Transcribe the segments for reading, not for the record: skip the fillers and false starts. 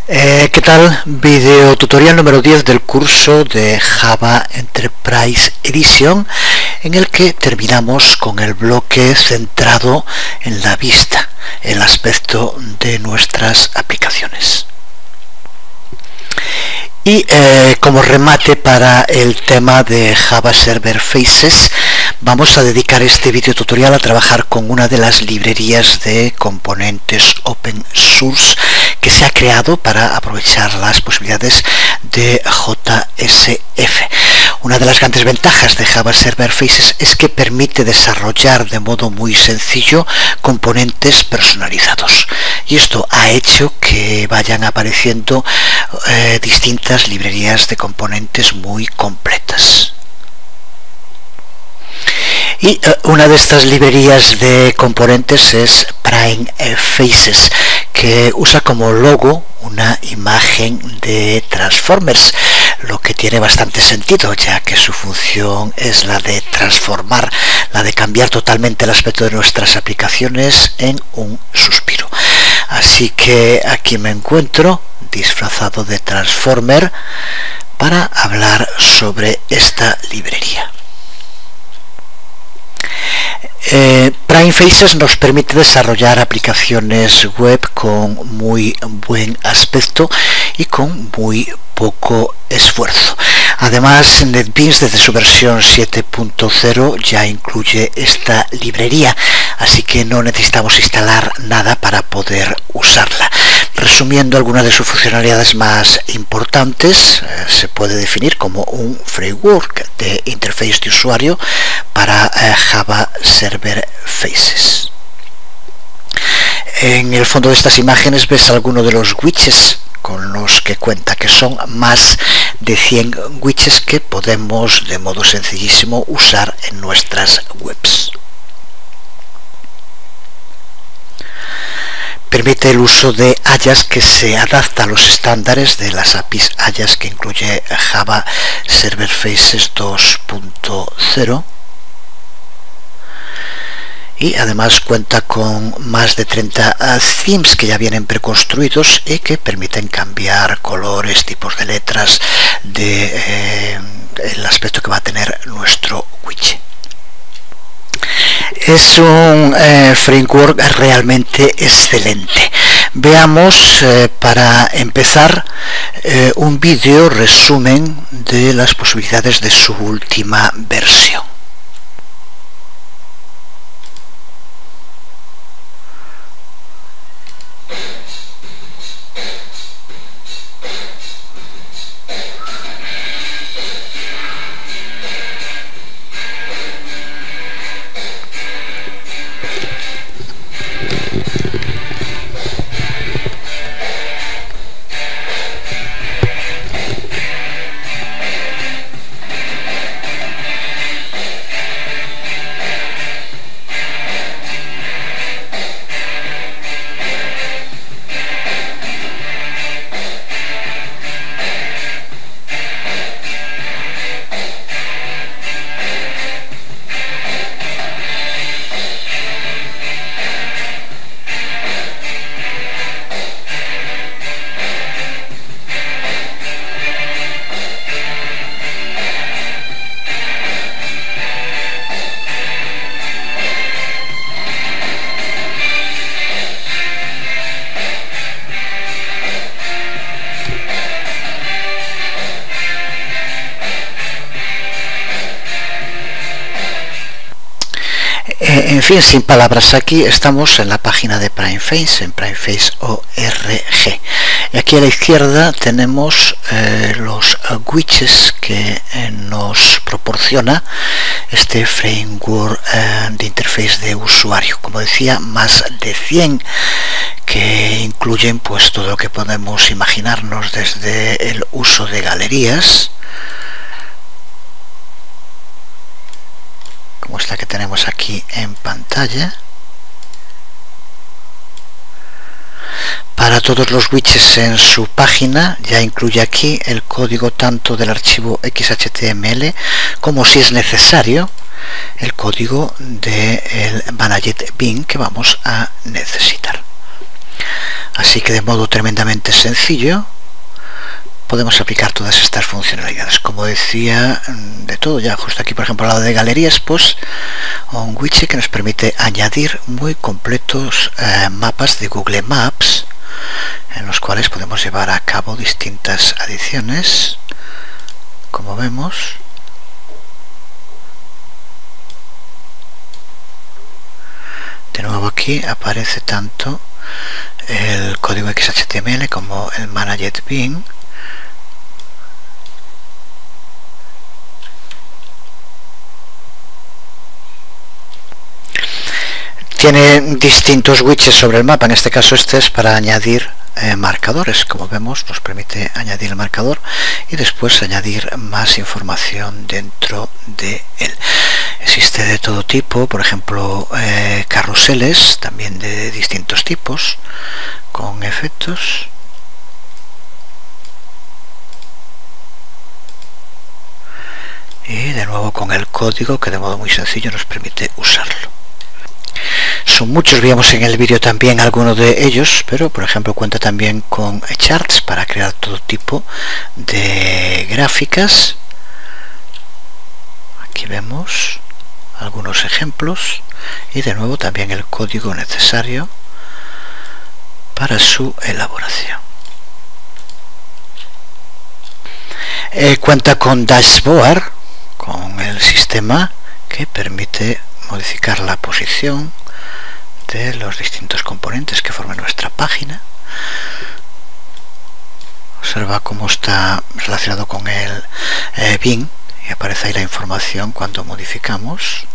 ¿Qué tal? Video tutorial número 10 del curso de Java Enterprise Edition, en el que terminamos con el bloque centrado en la vista, el aspecto de nuestras aplicaciones. Y como remate para el tema de Java Server Faces, vamos a dedicar este video tutorial a trabajar con una de las librerías de componentes open source que se ha creado para aprovechar las posibilidades de JSF. Una de las grandes ventajas de Java Server Faces es que permite desarrollar de modo muy sencillo componentes personalizados, y esto ha hecho que vayan apareciendo distintas librerías de componentes muy completas. Y una de estas librerías de componentes es Prime Faces, que usa como logo una imagen de Transformers, lo que tiene bastante sentido, ya que su función es la de transformar, la de cambiar totalmente el aspecto de nuestras aplicaciones en un suspiro. Así que aquí me encuentro disfrazado de Transformer para hablar sobre esta librería. Prime Faces nos permite desarrollar aplicaciones web con muy buen aspecto y con muy poco esfuerzo. Además, NetBeans desde su versión 7.0 ya incluye esta librería, así que no necesitamos instalar nada para poder usarla. Resumiendo algunas de sus funcionalidades más importantes, se puede definir como un framework de interface de usuario para Java Server Faces. En el fondo de estas imágenes ves algunos de los widgets con los que cuenta, que son más de 100 widgets que podemos de modo sencillísimo usar en nuestras webs. Permite el uso de Ajax, que se adapta a los estándares de las APIs Ajax que incluye Java Server Faces 2.0. Y además cuenta con más de 30 themes que ya vienen preconstruidos y que permiten cambiar colores, tipos de letras, el aspecto que va a tener nuestro widget. Es un framework realmente excelente. Veamos para empezar un vídeo resumen de las posibilidades de su última versión. En fin, sin palabras, aquí estamos en la página de PrimeFace, en PrimeFace.org. Y aquí a la izquierda tenemos los widgets que nos proporciona este framework de interface de usuario. Como decía, más de 100 que incluyen pues todo lo que podemos imaginarnos, desde el uso de galerías, como esta que tenemos aquí en pantalla, para todos los widgets en su página. Ya incluye aquí el código tanto del archivo XHTML como, si es necesario, el código del Managed Bin que vamos a necesitar. Así que de modo tremendamente sencillo podemos aplicar todas estas funcionalidades. Como decía, de todo ya. Justo aquí, por ejemplo, al lado de galerías, pues un widget que nos permite añadir muy completos mapas de Google Maps, en los cuales podemos llevar a cabo distintas adiciones, como vemos. De nuevo, aquí aparece tanto el código XHTML como el Managed Bin. Tiene distintos widgets sobre el mapa. En este caso este es para añadir marcadores. Como vemos, nos permite añadir el marcador y después añadir más información dentro de él. Existe de todo tipo, por ejemplo carruseles, también de distintos tipos, con efectos. Y de nuevo con el código que de modo muy sencillo nos permite usarlo. Son muchos, veíamos en el vídeo también algunos de ellos, pero por ejemplo cuenta también con charts para crear todo tipo de gráficas. Aquí vemos algunos ejemplos y de nuevo también el código necesario para su elaboración. Cuenta con dashboard, con el sistema que permite modificar la posición de los distintos componentes que forman nuestra página. Observa cómo está relacionado con el bin y aparece ahí la información cuando modificamos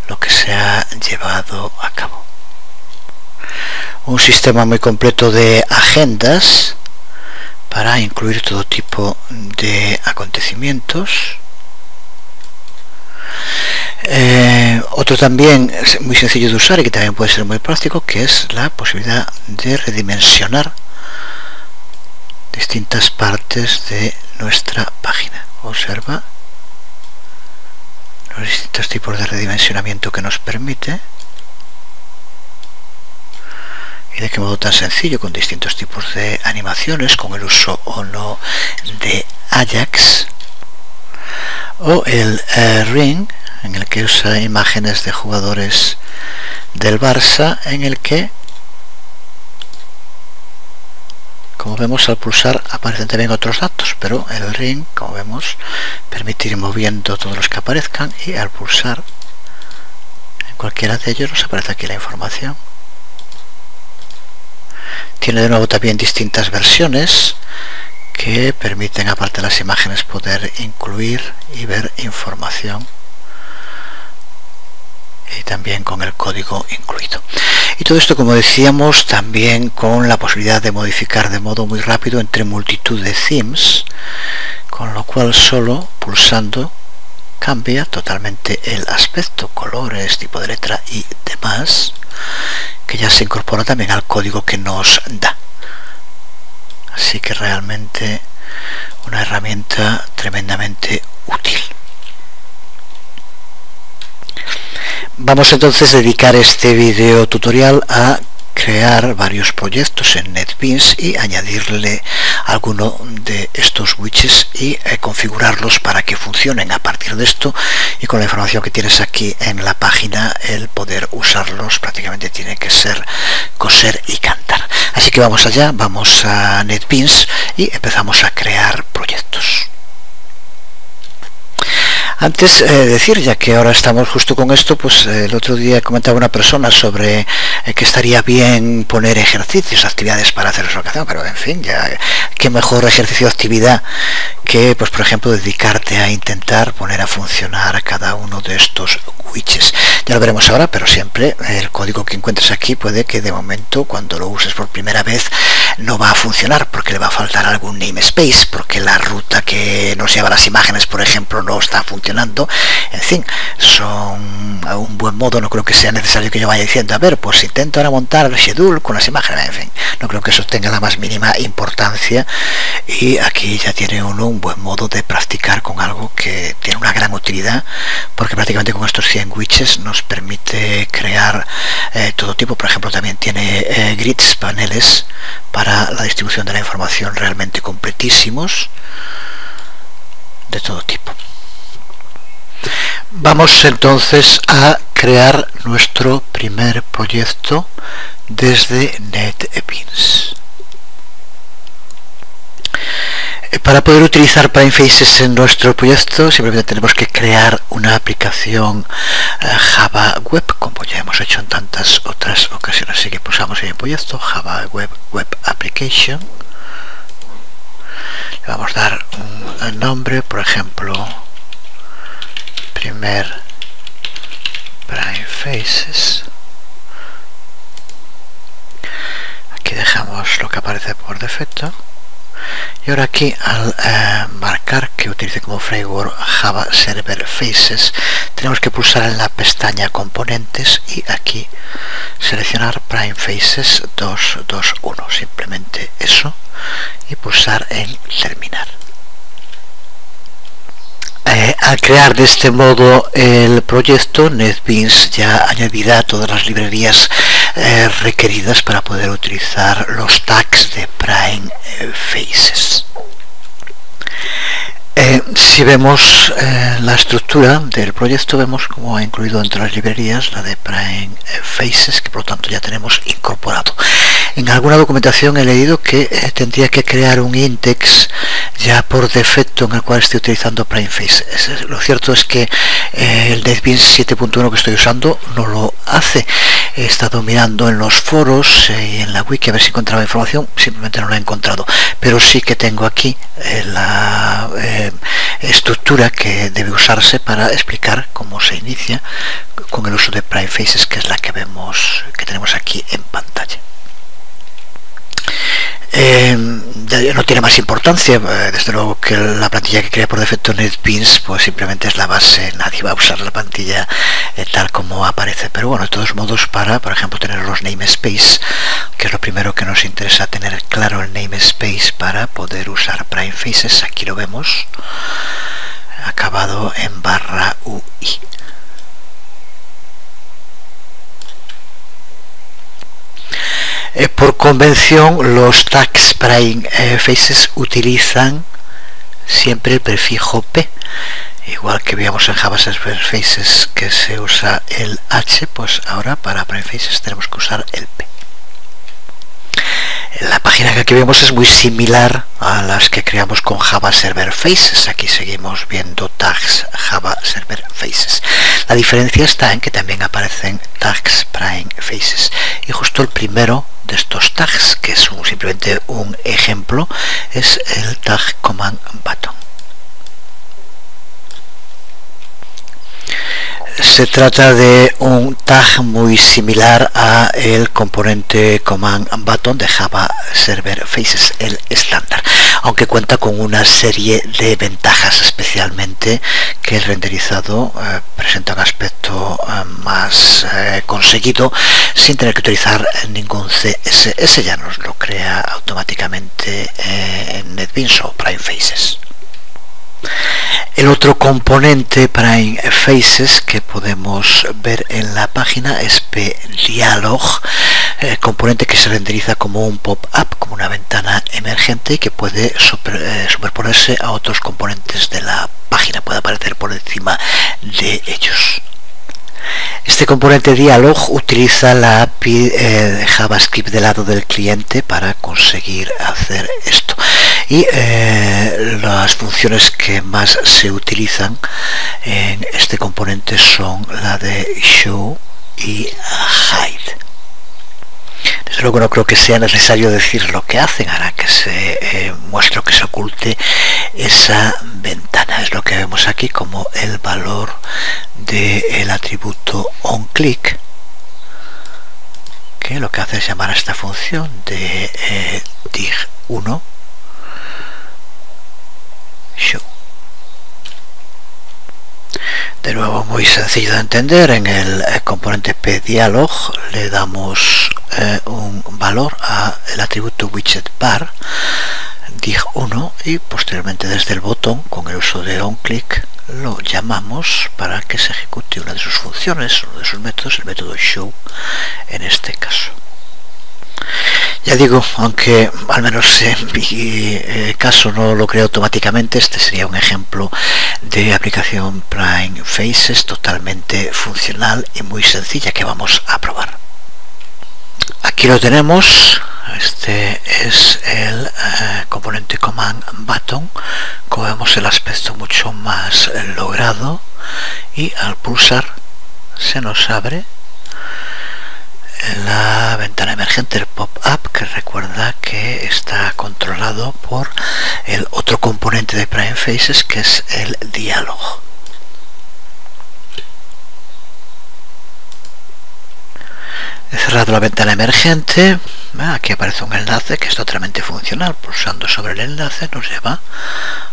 lo que se ha llevado a cabo. Un sistema muy completo de agendas para incluir todo tipo de acontecimientos. Otro también muy sencillo de usar y que también puede ser muy práctico, que es la posibilidad de redimensionar distintas partes de nuestra página. Observa los distintos tipos de redimensionamiento que nos permite y de qué modo tan sencillo, con distintos tipos de animaciones, con el uso o no de Ajax, o el Ring, en el que usa imágenes de jugadores del Barça, en el que, como vemos, al pulsar aparecen también otros datos, pero el Ring, como vemos, permite ir moviendo todos los que aparezcan, y al pulsar en cualquiera de ellos nos aparece aquí la información. Tiene de nuevo también distintas versiones que permiten, aparte de las imágenes, poder incluir y ver información, y también con el código incluido. Y todo esto, como decíamos, también con la posibilidad de modificar de modo muy rápido entre multitud de themes, con lo cual solo pulsando cambia totalmente el aspecto, colores, tipo de letra y demás, que ya se incorpora también al código que nos da. Así que realmente una herramienta tremendamente útil. Vamos entonces a dedicar este video tutorial a crear varios proyectos en NetBeans y añadirle alguno de estos widgets y configurarlos para que funcionen. A partir de esto y con la información que tienes aquí en la página, el poder usarlos prácticamente tiene que ser coser y cantar. Así que vamos allá, vamos a NetBeans y empezamos a crear proyectos. Antes decir, ya que ahora estamos justo con esto, pues el otro día comentaba una persona sobre que estaría bien poner ejercicios, actividades para hacer su vacación, pero en fin, ya qué mejor ejercicio o actividad que, pues por ejemplo, dedicarte a intentar poner a funcionar cada uno de estos widgets. Ya lo veremos ahora, pero siempre el código que encuentres aquí puede que de momento, cuando lo uses por primera vez, no va a funcionar porque le va a faltar algún namespace, porque la ruta que nos lleva las imágenes, por ejemplo, no está funcionando. En fin, son a un buen modo, no creo que sea necesario que yo vaya diciendo, a ver, pues intento ahora montar el schedule con las imágenes, en fin, no creo que eso tenga la más mínima importancia, y aquí ya tiene uno un buen modo de practicar con algo que tiene una gran utilidad, porque prácticamente con estos 100 widgets nos permite crear todo tipo. Por ejemplo, también tiene grids, paneles para la distribución de la información realmente completísimos, de todo tipo. Vamos entonces a crear nuestro primer proyecto desde NetBeans. Para poder utilizar PrimeFaces en nuestro proyecto simplemente tenemos que crear una aplicación Java Web, como ya hemos hecho en tantas otras ocasiones. Así que pulsamos en el proyecto Java Web Application. Le vamos a dar un nombre, por ejemplo, primer PrimeFaces. Aquí dejamos lo que aparece por defecto. Y ahora aquí, al marcar que utilice como framework Java Server Faces, tenemos que pulsar en la pestaña Componentes y aquí seleccionar PrimeFaces 221, simplemente eso, y pulsar en Terminar. Al crear de este modo el proyecto, NetBeans ya añadirá todas las librerías requeridas para poder utilizar los tags de PrimeFaces. Si vemos la estructura del proyecto, vemos como ha incluido entre las librerías la de PrimeFaces, que por lo tanto ya tenemos incorporado. En alguna documentación he leído que tendría que crear un index ya por defecto en el cual estoy utilizando PrimeFaces. Lo cierto es que el NetBeans 7.1 que estoy usando no lo hace. He estado mirando en los foros y en la wiki a ver si encontraba información, simplemente no la he encontrado, pero sí que tengo aquí la estructura que debe usarse para explicar cómo se inicia con el uso de PrimeFaces, que es la que vemos, que tenemos aquí en pantalla. No tiene más importancia, desde luego que la plantilla que crea por defecto NetBeans pues simplemente es la base, nadie va a usar la plantilla tal como aparece, pero bueno, de todos modos, para, por ejemplo, tener los namespace, que es lo primero que nos interesa, tener claro el namespace para poder usar PrimeFaces. Aquí lo vemos acabado en /UI. Por convención, los tags PrimeFaces utilizan siempre el prefijo P, igual que veíamos en Java Server Faces que se usa el H, pues ahora para PrimeFaces tenemos que usar el P. La página que aquí vemos es muy similar a las que creamos con Java Server Faces. Aquí seguimos viendo tags Java Server Faces. La diferencia está en que también aparecen tags PrimeFaces, y justo el primero de estos tags, que es simplemente un ejemplo, es el tag Command Button. Se trata de un tag muy similar a el componente Command Button de Java Server Faces, el estándar, aunque cuenta con una serie de ventajas, especialmente que el renderizado presenta un aspecto más conseguido sin tener que utilizar ningún CSS, ya nos lo crea automáticamente en NetBeans o PrimeFaces. El otro componente PrimeFaces que podemos ver en la página es pDialog, componente que se renderiza como un pop-up, como una ventana emergente, y que puede superponerse a otros componentes de la página, puede aparecer por encima de ellos. Este Este componente dialog utiliza la API de JavaScript del lado del cliente para conseguir hacer esto. Y las funciones que más se utilizan en este componente son la de show y hide. Desde luego no creo que sea necesario decir lo que hacen, hará que se muestre o que se oculte esa ventana. Es lo que vemos aquí como el valor del atributo onClick, que lo que hace es llamar a esta función de dig1 show. De nuevo, muy sencillo de entender. En el componente pDialog le damos un valor al atributo widgetBar dig1 y posteriormente desde el botón, con el uso de onClick, lo llamamos para que se ejecute una de sus funciones, uno de sus métodos, el método show en este caso. Ya digo, aunque al menos en mi caso no lo creo automáticamente, este sería un ejemplo de aplicación Prime Faces totalmente funcional y muy sencilla que vamos a probar. Aquí lo tenemos. Este es el componente Command Button. Como vemos, el aspecto mucho más logrado, y al pulsar se nos abre la ventana emergente, el pop-up, que recuerda que está controlado por el otro componente de Prime Faces, que es el diálogo. He cerrado la ventana emergente. Aquí aparece un enlace que es totalmente funcional. Pulsando sobre el enlace nos lleva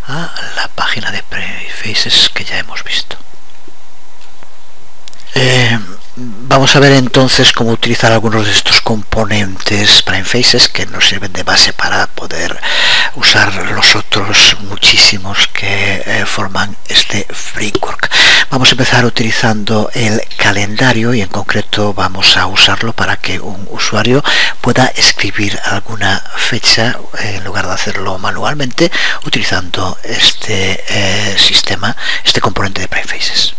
a la página de Prime Faces que ya hemos visto. Vamos a ver entonces cómo utilizar algunos de estos componentes Prime Faces que nos sirven de base para poder usar los otros muchísimos que forman este framework. Vamos a empezar utilizando el calendario, y en concreto vamos a usarlo para que un usuario pueda escribir alguna fecha en lugar de hacerlo manualmente, utilizando este sistema, este componente de Prime Faces.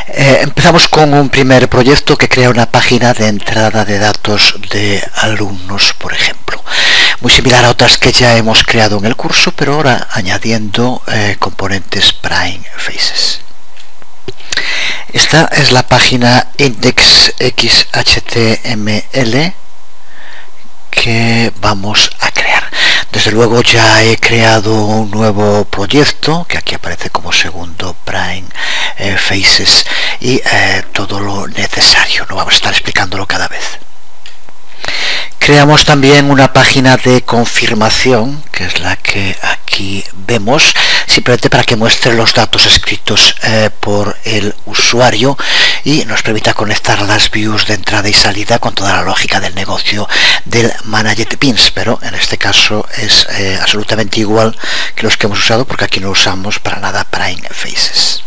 Empezamos con un primer proyecto que crea una página de entrada de datos de alumnos, por ejemplo. Muy similar a otras que ya hemos creado en el curso, pero ahora añadiendo componentes Prime Faces. Esta es la página index.xhtml que vamos a crear. Desde luego ya he creado un nuevo proyecto que aquí aparece como segundo Prime Faces, y todo lo necesario, no vamos a estar explicándolo cada vez. Creamos también una página de confirmación, que es la que aquí vemos, simplemente para que muestre los datos escritos por el usuario y nos permita conectar las views de entrada y salida con toda la lógica del negocio del Managed Beans, pero en este caso es absolutamente igual que los que hemos usado, porque aquí no usamos para nada Prime Faces.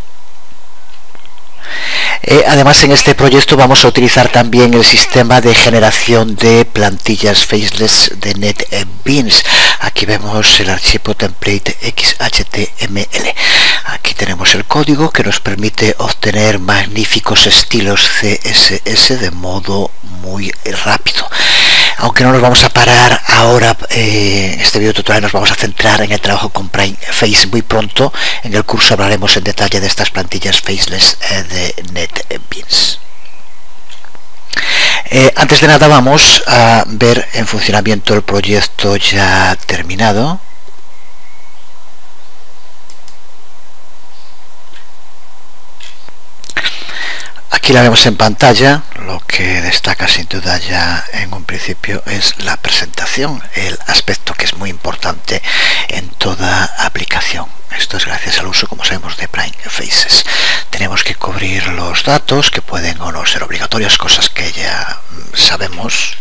Además, en este proyecto vamos a utilizar también el sistema de generación de plantillas faceless de NetBeans. Aquí vemos el archivo template XHTML. Aquí tenemos el código que nos permite obtener magníficos estilos CSS de modo muy rápido. Aunque no nos vamos a parar ahora en este video tutorial, nos vamos a centrar en el trabajo con Prime Face. Muy pronto en el curso hablaremos en detalle de estas plantillas faceless de NetBeans. Antes de nada vamos a ver en funcionamiento el proyecto ya terminado. Aquí la vemos en pantalla. Lo que destaca sin duda ya en un principio es la presentación, el aspecto que es muy importante en toda aplicación. Esto es gracias al uso, como sabemos, de Prime Faces. Tenemos que cubrir los datos, que pueden o no ser obligatorios, cosas que ya sabemos.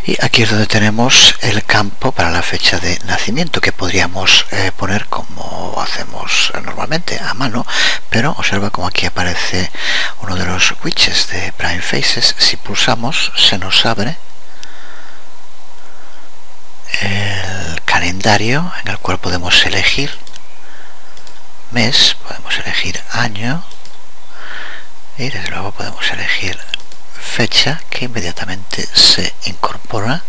Y aquí es donde tenemos el campo para la fecha de nacimiento, que podríamos poner como hacemos normalmente a mano, pero observa como aquí aparece uno de los widgets de Prime Faces. Si pulsamos se nos abre el calendario calendario en el cual podemos elegir mes, podemos elegir año y desde luego podemos elegir fecha, que inmediatamente se incorpora.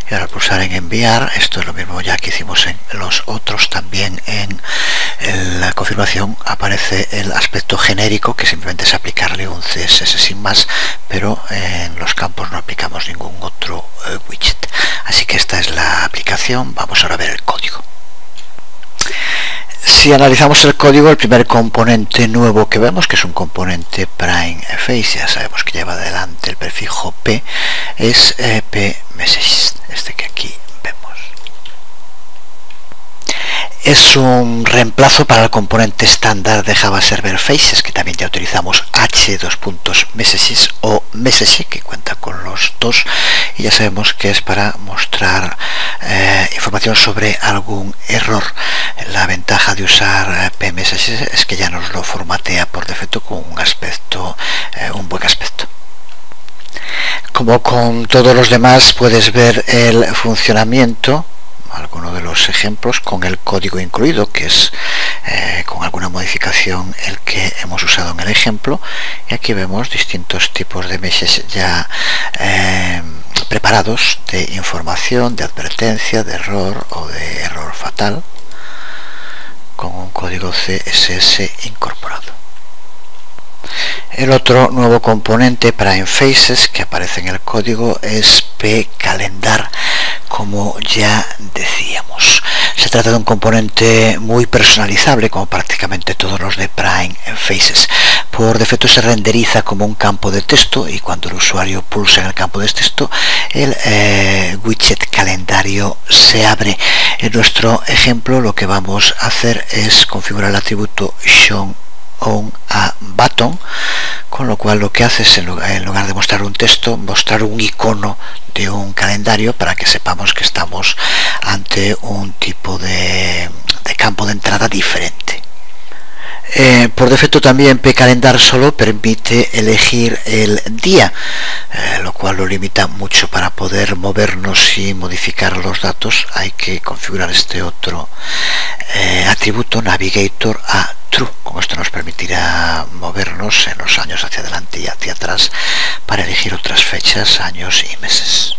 Y ahora al pulsar en enviar, esto es lo mismo ya que hicimos en los otros, también en la confirmación aparece el aspecto genérico, que simplemente es aplicarle un CSS sin más, pero en los campos no aplicamos ningún otro widget. Así que esta es la aplicación. Vamos ahora a ver el código. Si analizamos el código, el primer componente nuevo que vemos, que es un componente prime face, ya sabemos que lleva adelante el prefijo p, es p-message, este que aquí vemos. Es un reemplazo para el componente estándar de Java Server Faces, que también ya utilizamos h::messages o message, que cuenta con los dos, y ya sabemos que es para mostrar información sobre algún error. La ventaja de usar p-messages es que ya nos lo formatea por defecto con un aspecto, un buen aspecto. Como con todos los demás, puedes ver el funcionamiento, algunos de los ejemplos con el código incluido, que es con alguna modificación el que hemos usado en el ejemplo, y aquí vemos distintos tipos de meshes ya preparados, de información, de advertencia, de error o de error fatal, con un código CSS incorporado. El otro nuevo componente prime faces que aparece en el código es pcalendar, como ya decíamos. Se trata de un componente muy personalizable, como prácticamente todos los de prime faces. Por defecto se renderiza como un campo de texto, y cuando el usuario pulsa en el campo de texto, el widget calendario se abre. En nuestro ejemplo lo que vamos a hacer es configurar el atributo shown on a button, con lo cual lo que hace es, en lugar de mostrar un texto, mostrar un icono de un calendario, para que sepamos que estamos ante un tipo de campo de entrada diferente. Por defecto también pcalendar solo permite elegir el día, lo cual lo limita mucho. Para poder movernos y modificar los datos hay que configurar este otro atributo navigator a true. Con esto nos permitirá movernos en los años hacia adelante y hacia atrás para elegir otras fechas, años y meses.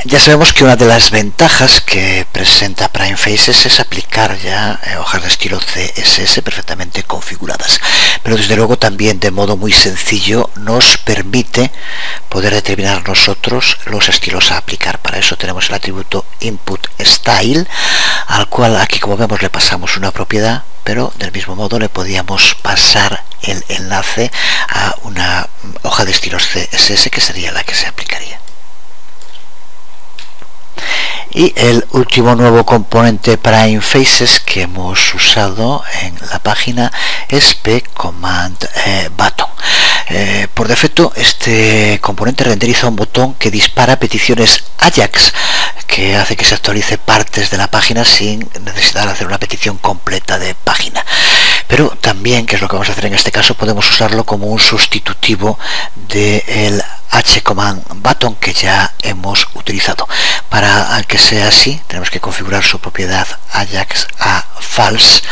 Ya sabemos que una de las ventajas que presenta Prime Faces es aplicar ya hojas de estilo CSS perfectamente configuradas, pero desde luego también de modo muy sencillo nos permite poder determinar nosotros los estilos a aplicar. Para eso tenemos el atributo input style, al cual aquí, como vemos, le pasamos una propiedad, pero del mismo modo le podíamos pasar el enlace a una hoja de estilos CSS, que sería la que se aplicaría. Y el último nuevo componente Prime Faces que hemos usado en la página es pCommand-Button. Por defecto, este componente renderiza un botón que dispara peticiones AJAX, que hace que se actualice partes de la página sin necesidad de hacer una petición completa de página. Pero también, que es lo que vamos a hacer en este caso, podemos usarlo como un sustitutivo del hCommand-Button que ya hemos utilizado. Para que sea así, tenemos que configurar su propiedad AJAX a false.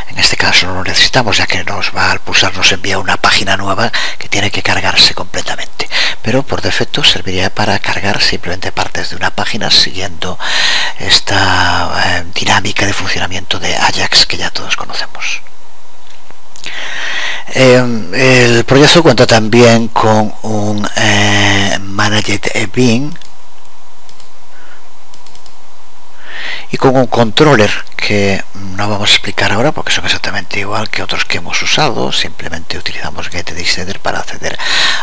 En este caso no lo necesitamos, ya que nos va, al pulsar, nos envía una página nueva que tiene que cargarse completamente, pero por defecto serviría para cargar simplemente partes de una página, siguiendo esta dinámica de funcionamiento de AJAX que ya todos conocemos. El proyecto cuenta también con un Managed Bean y con un controller que no vamos a explicar ahora porque son exactamente igual que otros que hemos usado. Simplemente utilizamos getDesider para acceder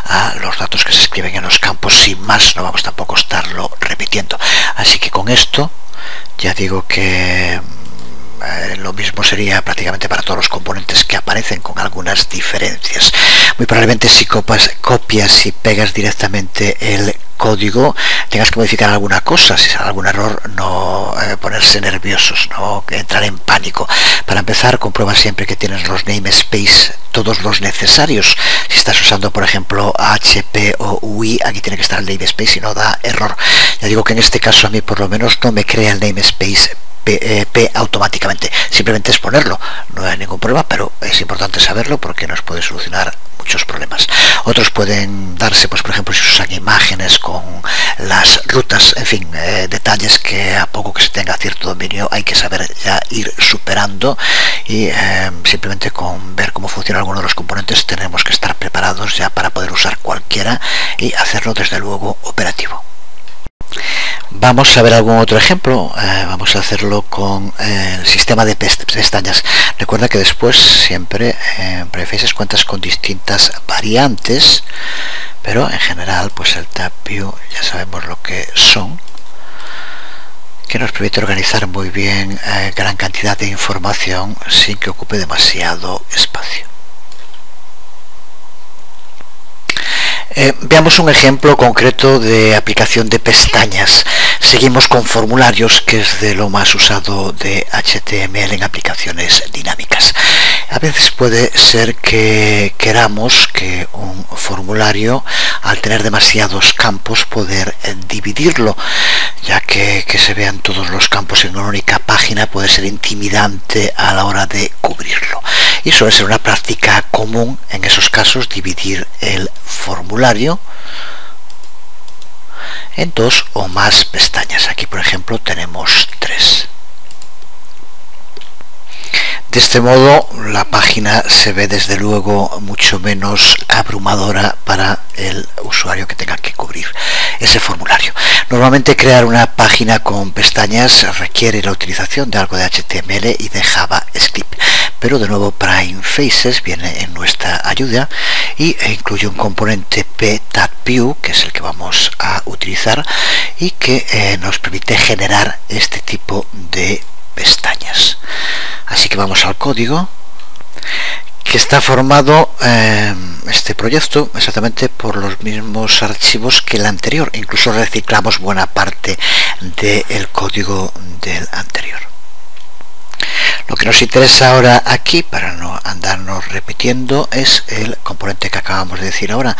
a los datos que se escriben en los campos sin más, no vamos tampoco a estarlo repitiendo. Así que con esto ya digo que lo mismo sería prácticamente para todos los componentes que aparecen, con algunas diferencias. Muy probablemente si copias y pegas directamente el código tengas que modificar alguna cosa. Si sale algún error no ponerse nerviosos, no entrar en pánico. Para empezar, comprueba siempre que tienes los namespace todos los necesarios. Si estás usando, por ejemplo, HP o UI, aquí tiene que estar el namespace y no da error. Ya digo que en este caso a mí por lo menos no me crea el namespace P automáticamente, simplemente es ponerlo, no hay ningún problema, pero es importante saberlo porque nos puede solucionar muchos problemas. Otros pueden darse, pues por ejemplo, si usan imágenes con las rutas, en fin, detalles que a poco que se tenga cierto dominio hay que saber ya ir superando, y simplemente con ver cómo funciona alguno de los componentes tenemos que estar preparados ya para poder usar cualquiera y hacerlo desde luego operativo. Vamos a ver algún otro ejemplo. Vamos a hacerlo con el sistema de pestañas. Recuerda que después siempre en Prefaces cuentas con distintas variantes, pero en general pues el Tab View ya sabemos lo que son, que nos permite organizar muy bien gran cantidad de información sin que ocupe demasiado espacio. Veamos un ejemplo concreto de aplicación de pestañas. Seguimos con formularios, que es de lo más usado de HTML en aplicaciones dinámicas. A veces puede ser que queramos que un formulario, al tener demasiados campos, poder dividirlo, ya que se vean todos los campos en una única página puede ser intimidante a la hora de cubrirlo. Y suele ser una práctica común en esos casos dividir el formulario en dos o más pestañas. Aquí por ejemplo tenemos 3. De este modo la página se ve desde luego mucho menos abrumadora para el usuario que tenga que cubrir ese formulario. Normalmente crear una página con pestañas requiere la utilización de algo de HTML y de JavaScript, pero de nuevo Prefaces viene en nuestra ayuda y incluye un componente pTabView, que es el que vamos a utilizar y que nos permite generar este tipo de pestañas. Así que vamos al código, que está formado este proyecto exactamente por los mismos archivos que el anterior. Incluso reciclamos buena parte del código del anterior. Lo que nos interesa ahora aquí, para no andarnos repitiendo, es el componente que acabamos de decir ahora,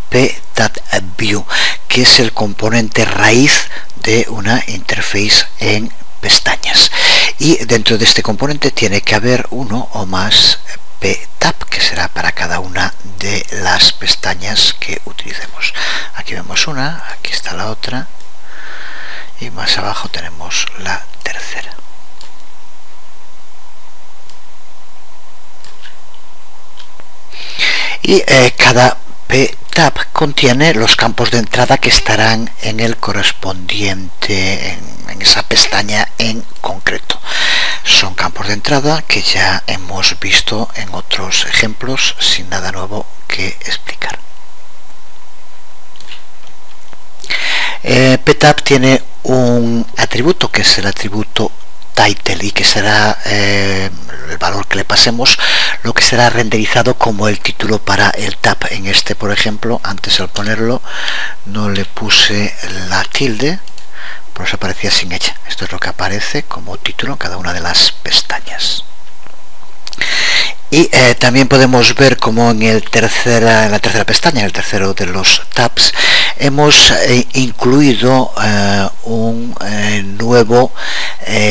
pTabView, que es el componente raíz de una interface en pestañas. Y dentro de este componente tiene que haber uno o más pTab, que será para cada una de las pestañas que utilicemos. Aquí vemos una, aquí está la otra y más abajo tenemos la tercera. Y cada pTab contiene los campos de entrada que estarán en el correspondiente, en esa pestaña en concreto. Son campos de entrada que ya hemos visto en otros ejemplos, sin nada nuevo que explicar. pTab tiene un atributo que es el atributo title, y que será el valor que le pasemos lo que será renderizado como el título para el tab. En este, por ejemplo, antes al ponerlo no le puse la tilde, por eso aparecía sin ella. Esto es lo que aparece como título en cada una de las pestañas. Y también podemos ver como en la tercera pestaña, en el tercero de los tabs, hemos incluido un nuevo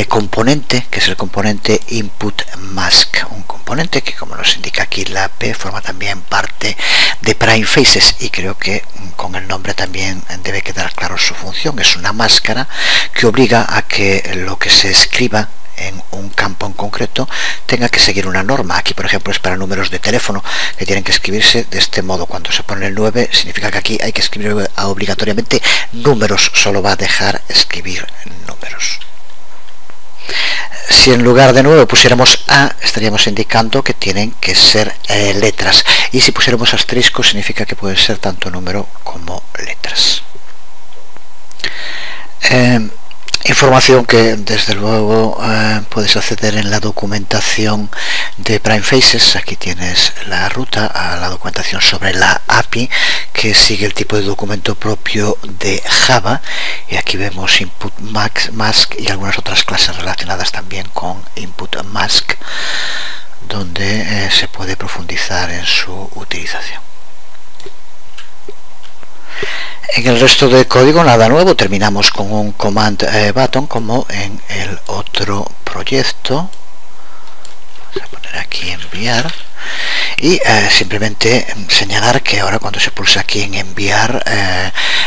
componente, que es el componente input mask, un componente que, como nos indica aquí la P, forma también parte de Prefaces, y creo que con el nombre también debe quedar claro su función. Es una máscara que obliga a que lo que se escriba en un campo en concreto tenga que seguir una norma. Aquí por ejemplo es para números de teléfono que tienen que escribirse de este modo. Cuando se pone el 9 significa que aquí hay que escribir obligatoriamente números, solo va a dejar escribir números. Si en lugar de 9 pusiéramos A, estaríamos indicando que tienen que ser letras, y si pusiéramos asterisco significa que puede ser tanto número como letras. Información que desde luego puedes acceder en la documentación de PrimeFaces. Aquí tienes la ruta a la documentación sobre la API que sigue el tipo de documento propio de Java, y aquí vemos input mask y algunas otras clases relacionadas también con input mask, donde se puede profundizar en su utilización. En el resto de código nada nuevo, terminamos con un command button como en el otro proyecto. Vamos a poner aquí enviar y simplemente señalar que ahora cuando se pulsa aquí en enviar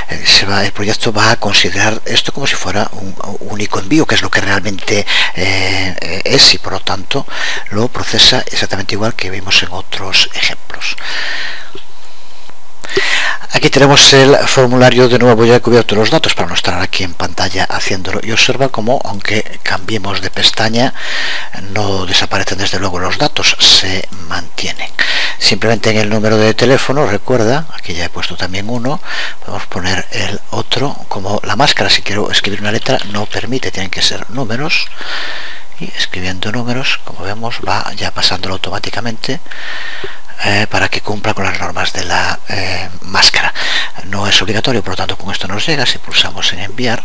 el proyecto va a considerar esto como si fuera un único envío, que es lo que realmente es, y por lo tanto lo procesa exactamente igual que vimos en otros ejemplos. Aquí tenemos el formulario. De nuevo ya he cubierto los datos para no estar aquí en pantalla haciéndolo, y observa como aunque cambiemos de pestaña no desaparecen desde luego los datos, se mantienen. Simplemente en el número de teléfono, recuerda, aquí ya he puesto también uno, podemos poner el otro como la máscara. Si quiero escribir una letra no permite, tienen que ser números, y escribiendo números, como vemos, va ya pasándolo automáticamente para que cumpla con las normas de la máscara. No es obligatorio, por lo tanto con esto nos llega. Si pulsamos en enviar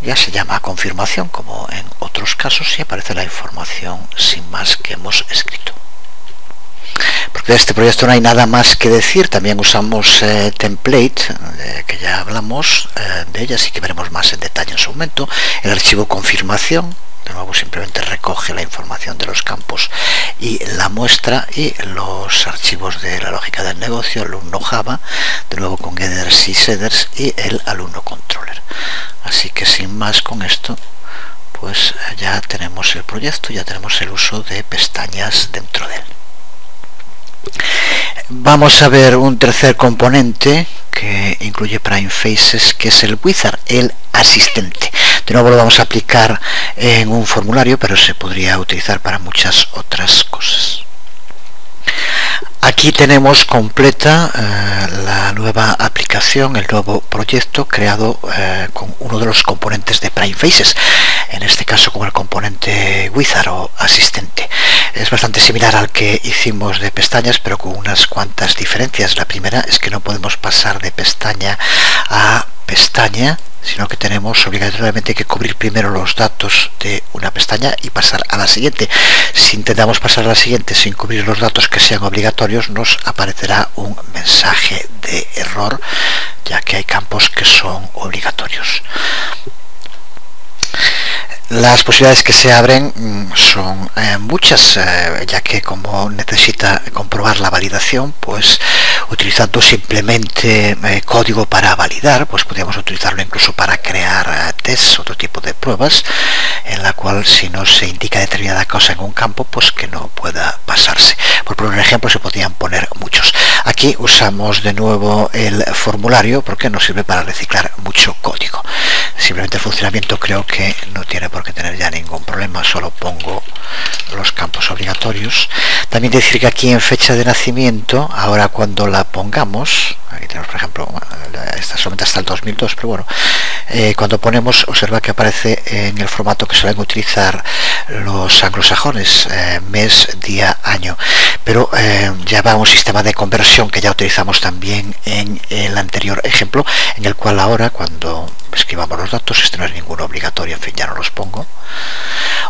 ya se llama confirmación como en otros casos y aparece la información sin más que hemos escrito. Porque de este proyecto no hay nada más que decir. También usamos template, que ya hablamos de ella, así que veremos más en detalle en su momento. El archivo confirmación, de nuevo simplemente recoge la información de los campos y la muestra, y los archivos de la lógica del negocio, alumno Java, de nuevo con getters y setters, y el alumno controller. Así que sin más, con esto pues ya tenemos el proyecto, ya tenemos el uso de pestañas dentro de él. Vamos a ver un tercer componente que incluye PrimeFaces, que es el wizard, el asistente. De nuevo lo vamos a aplicar en un formulario, pero se podría utilizar para muchas otras cosas. Aquí tenemos completa la nueva aplicación, el nuevo proyecto creado con uno de los componentes de PrimeFaces, en este caso con el componente wizard o asistente. Es bastante similar al que hicimos de pestañas, pero con unas cuantas diferencias. La primera es que no podemos pasar de pestaña a pestaña, sino que tenemos obligatoriamente que cubrir primero los datos de una pestaña y pasar a la siguiente. Si intentamos pasar a la siguiente sin cubrir los datos que sean obligatorios, nos aparecerá un mensaje de error, ya que hay campos que son obligatorios. Las posibilidades que se abren son muchas, ya que como necesita comprobar la validación, pues utilizando simplemente código para validar, pues podríamos utilizarlo incluso para crear tests, otro tipo de pruebas, en la cual si no se indica determinada cosa en un campo, pues que no pueda pasarse. Por poner un ejemplo, se podrían poner muchos. Aquí usamos de nuevo el formulario porque nos sirve para reciclar mucho código. Simplemente el funcionamiento creo que no tiene por qué tener ya ningún problema, solo pongo los campos obligatorios. También decir que aquí en fecha de nacimiento, ahora cuando la pongamos, aquí tenemos por ejemplo, esta solamente hasta el 2002, pero bueno, cuando ponemos, observa que aparece en el formato que suelen utilizar los anglosajones, mes, día, año, pero ya va a un sistema de conversión que ya utilizamos también en el anterior ejemplo, en el cual ahora cuando escribamos los datos, este no es ninguno obligatorio, en fin, ya no los pongo.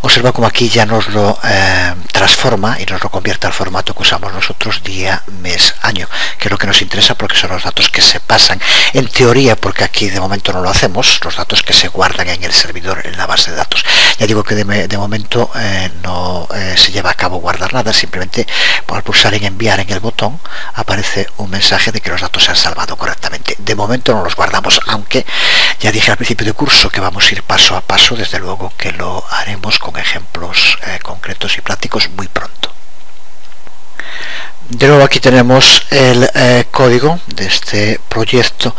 Observa como aquí ya nos lo transforma y nos lo convierte al formato que usamos nosotros, día, mes, año, que es lo que nos interesa porque son los datos que se pasan, en teoría, porque aquí de momento no lo hacemos, los datos que se guardan en el servidor, en la base de datos. Ya digo que de momento no se lleva a cabo guardar nada, simplemente por pulsar en enviar en el botón aparece un mensaje de que los datos se han salvado correctamente. De momento no los guardamos, aunque ya dije al principio del curso que vamos a ir paso a paso, desde luego que lo haremos con ejemplos concretos y prácticos muy pronto. De nuevo aquí tenemos el código de este proyecto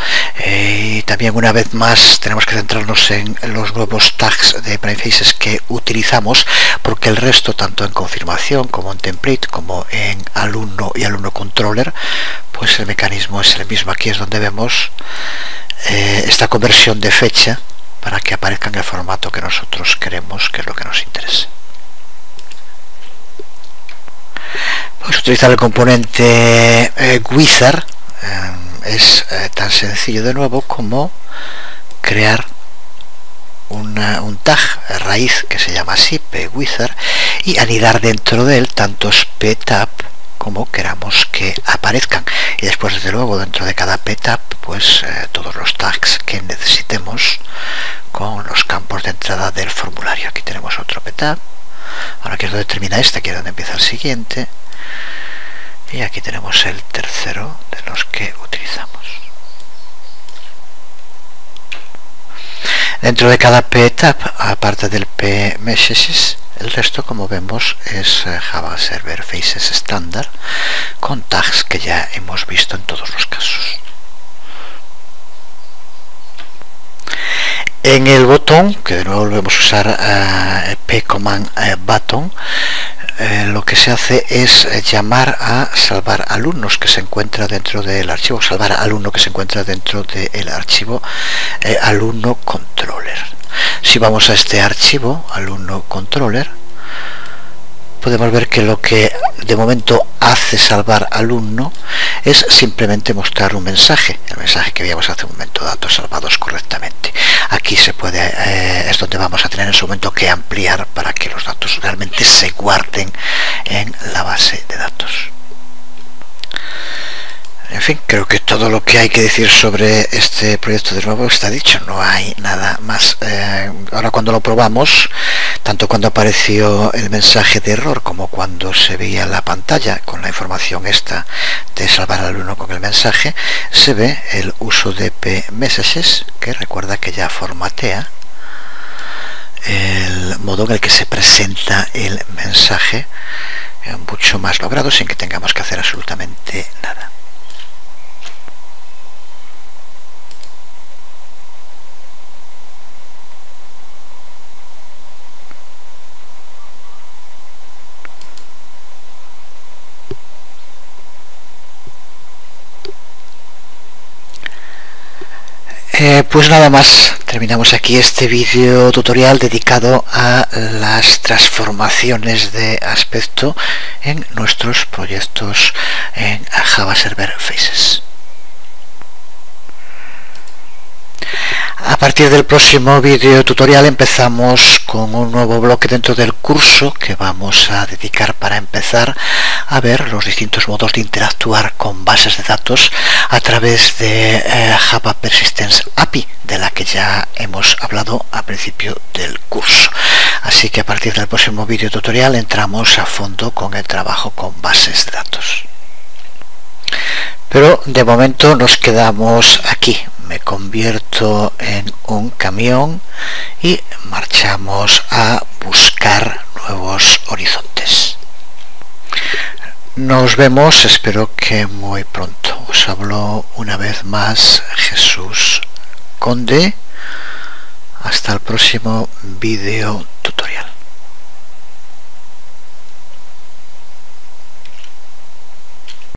y también una vez más tenemos que centrarnos en los nuevos tags de PrimeFaces que utilizamos, porque el resto, tanto en confirmación como en template como en alumno y alumno controller, pues el mecanismo es el mismo. Aquí es donde vemos esta conversión de fecha para que aparezca en el formato que nosotros queremos, que es lo que nos interesa. Pues utilizar el componente Wizard es tan sencillo de nuevo como crear un tag raíz que se llama así, pwizard, y anidar dentro de él tantos ptab como queramos que aparezcan, y después desde luego dentro de cada ptab pues todos los tags que necesitemos con los campos de entrada del formulario. Aquí tenemos otro ptab, ahora que es donde termina este, aquí es donde empieza el siguiente, y aquí tenemos el tercero de los que utilizamos. Dentro de cada ptab, aparte del pmessages, el resto, como vemos, es Java Server Faces estándar con tags que ya hemos visto en todos los casos. En el botón, que de nuevo volvemos a usar pcommand button, lo que se hace es llamar a salvar alumnos que se encuentra dentro del archivo, salvar alumno que se encuentra dentro del archivo alumno controller. Si vamos a este archivo alumno controller, podemos ver que lo que de momento hace salvar alumno es simplemente mostrar un mensaje, el mensaje que veíamos hace un momento, datos salvados correctamente. Aquí se puede, es donde vamos a tener en su momento que ampliar para que los datos realmente se guarden en la base de datos. En fin, creo que todo lo que hay que decir sobre este proyecto de nuevo está dicho, no hay nada más. Ahora cuando lo probamos, tanto cuando apareció el mensaje de error como cuando se veía la pantalla con la información esta de salvar al alumno con el mensaje, se ve el uso de pmessages, que recuerda que ya formatea el modo en el que se presenta el mensaje, mucho más logrado sin que tengamos que hacer absolutamente nada. Pues nada más, terminamos aquí este vídeo tutorial dedicado a las transformaciones de aspecto en nuestros proyectos en Java Server Faces. A partir del próximo vídeo tutorial empezamos con un nuevo bloque dentro del curso que vamos a dedicar para empezar a ver los distintos modos de interactuar con bases de datos a través de Java Persistence API, de la que ya hemos hablado al principio del curso. Así que a partir del próximo vídeo tutorial entramos a fondo con el trabajo con bases de datos. Pero de momento nos quedamos aquí. Me convierto en un camión y marchamos a buscar nuevos horizontes. Nos vemos, espero que muy pronto. Os hablo una vez más Jesús Conde. Hasta el próximo vídeo